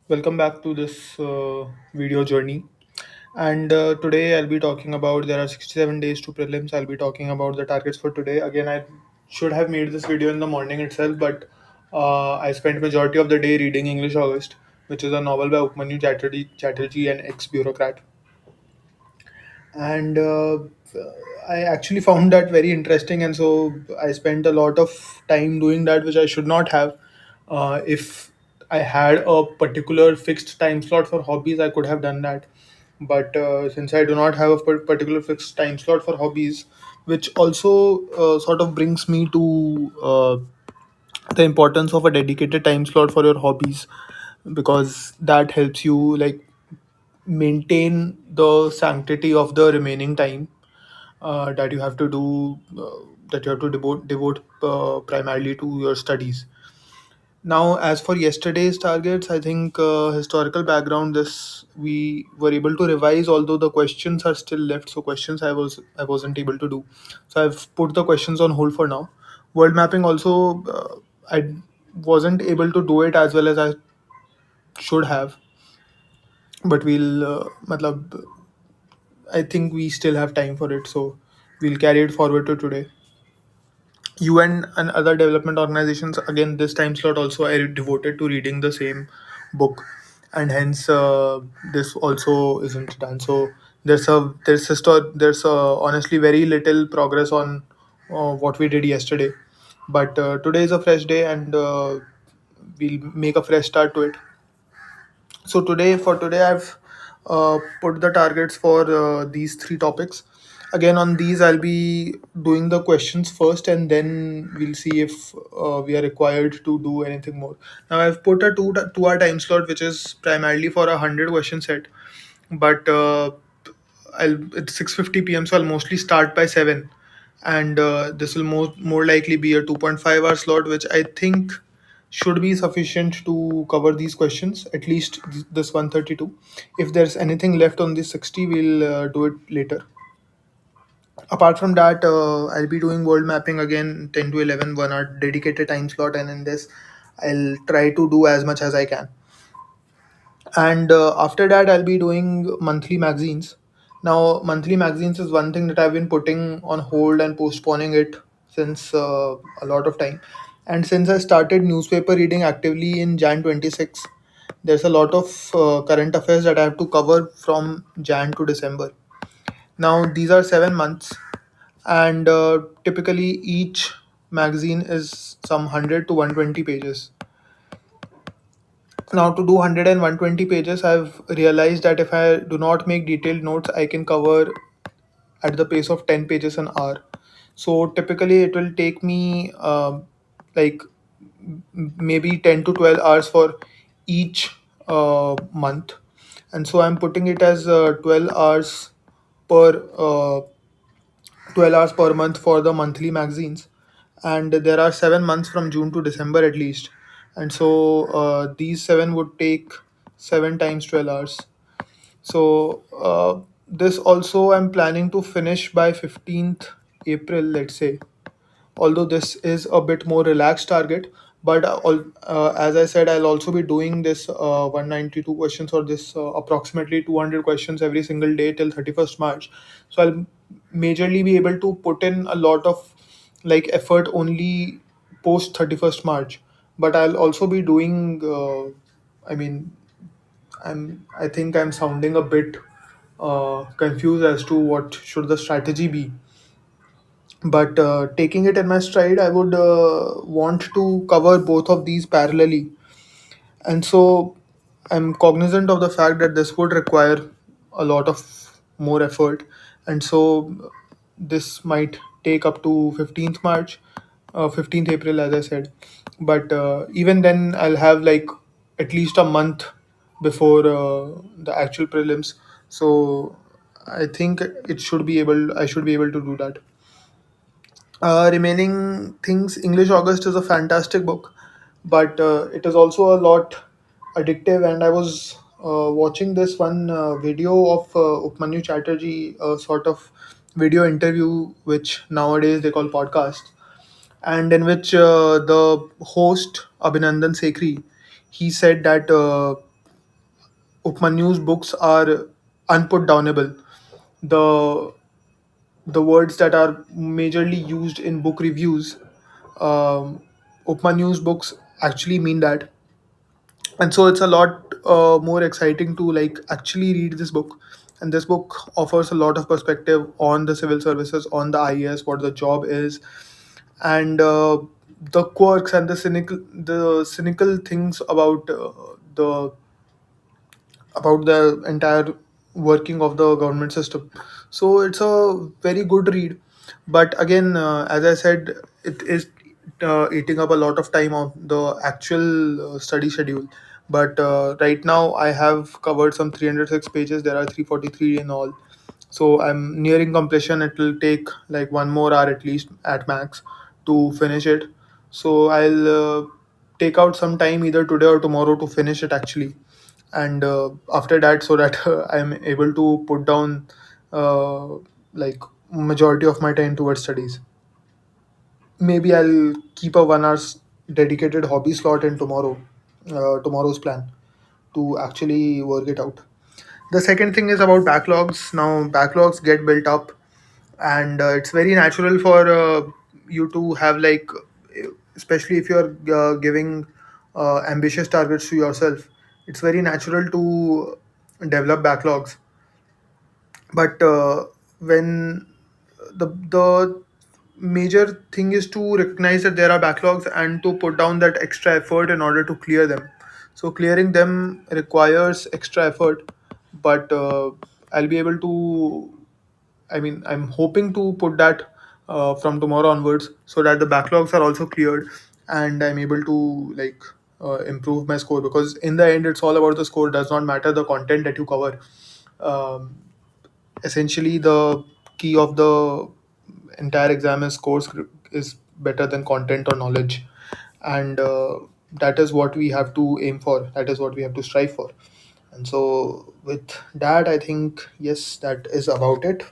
Welcome back to this video journey. And today I'll be talking about there are 67 days to prelims. I'll be talking about the targets for today. Again, I should have made this video in the morning itself, but I spent majority of the day reading English August, which is a novel by Upmanyu Chatterjee, an ex-bureaucrat. And I actually found that very interesting, and so I spent a lot of time doing that, which I should not have. If I had a particular fixed time slot for hobbies, I could have done that, but since I do not have a particular fixed time slot for hobbies, which also sort of brings me to the importance of a dedicated time slot for your hobbies, because that helps you like maintain the sanctity of the remaining time that you have to do that you have to devote primarily to your studies. Now, as for yesterday's targets, I think historical background. This we were able to revise, although the questions are still left. So questions I wasn't able to do. So I've put the questions on hold for now. World mapping also, I wasn't able to do it as well as I should have, but matlab, I think we still have time for it. So we'll carry it forward to today. UN and other development organizations, again, this time slot also I devoted to reading the same book, and hence this also isn't done. So there's honestly very little progress on what we did yesterday, but today is a fresh day, and we'll make a fresh start to it. So today I've put the targets for these three topics. Again, on these I'll be doing the questions first, and then we'll see if we are required to do anything more. Now I've put a 2 hour time slot, which is primarily for a 100 question set, but it's 6:50 p.m. so I'll mostly start by 7, and this will more likely be a 2.5 hour slot, which I think should be sufficient to cover these questions, at least this 132. If there's anything left on this 60, we'll do it later. Apart from that, I'll be doing world mapping again, 10 to 11, 1 hour dedicated time slot, and in this I'll try to do as much as I can. And after that I'll be doing monthly magazines. Now monthly magazines is one thing that I've been putting on hold and postponing it since a lot of time. And since I started newspaper reading actively in Jan 26, there's a lot of current affairs that I have to cover from Jan to December. Now these are 7 months, and typically each magazine is some 100 to 120 pages. Now, to do 100 and 120 pages, I've realized that if I do not make detailed notes, I can cover at the pace of 10 pages an hour. So typically, it will take me like maybe 10 to 12 hours for each month. And so I'm putting it as 12 hours per 12 hours per month for the monthly magazines, and there are 7 months from June to December at least, and so these seven would take 7 times 12 hours. So this also I'm planning to finish by 15th April, let's say, although this is a bit more relaxed target. But as I said, I'll also be doing this 192 questions, or this approximately 200 questions every single day till 31st March. So I'll majorly be able to put in a lot of like effort only post 31st March. But I'll also be doing I mean, I think I'm sounding a bit confused as to what should the strategy be. But taking it in my stride, I would want to cover both of these parallelly, and so I'm cognizant of the fact that this would require a lot of more effort, and so this might take up to 15th March, 15th April, as I said. But even then, I'll have like at least a month before the actual prelims, so I think I should be able to do that. Remaining things, English August is a fantastic book, but it is also a lot addictive. And I was watching this one video of Upmanyu Chatterjee, a sort of video interview, which nowadays they call podcast, and in which the host Abhinandan Sekhri, he said that Upmanyu's books are unputdownable. The the words that are majorly used in book reviews, um, Upmanyu's books actually mean that, and so it's a lot more exciting to like actually read this book. And this book offers a lot of perspective on the civil services, on the IAS, what the job is, and the quirks and the cynical things the about the entire working of the government system. So it's a very good read. But again, as I said, it is eating up a lot of time of the actual study schedule. But right now, I have covered some 306 pages. There are 343 in all. So I'm nearing completion. It will take like 1 more hour at least at max to finish it. So I'll take out some time either today or tomorrow to finish it actually. And after that, so that I'm able to put down uh, like majority of my time towards studies. Maybe I'll keep a 1 hour dedicated hobby slot in tomorrow's plan to actually work it out. The second thing is about backlogs. Now backlogs get built up, and it's very natural for you to have like, especially if you're giving ambitious targets to yourself, it's very natural to develop backlogs. But when the major thing is to recognize that there are backlogs and to put down that extra effort in order to clear them. So clearing them requires extra effort, but I'll be able to, I mean, I'm hoping to put that from tomorrow onwards, so that the backlogs are also cleared and I'm able to like improve my score, because in the end it's all about the score. It does not matter the content that you cover. um, Essentially the key of the entire exam is course is better than content or knowledge. And that is what we have to aim for, that is what we have to strive for. And so with that, I think yes, that is about it.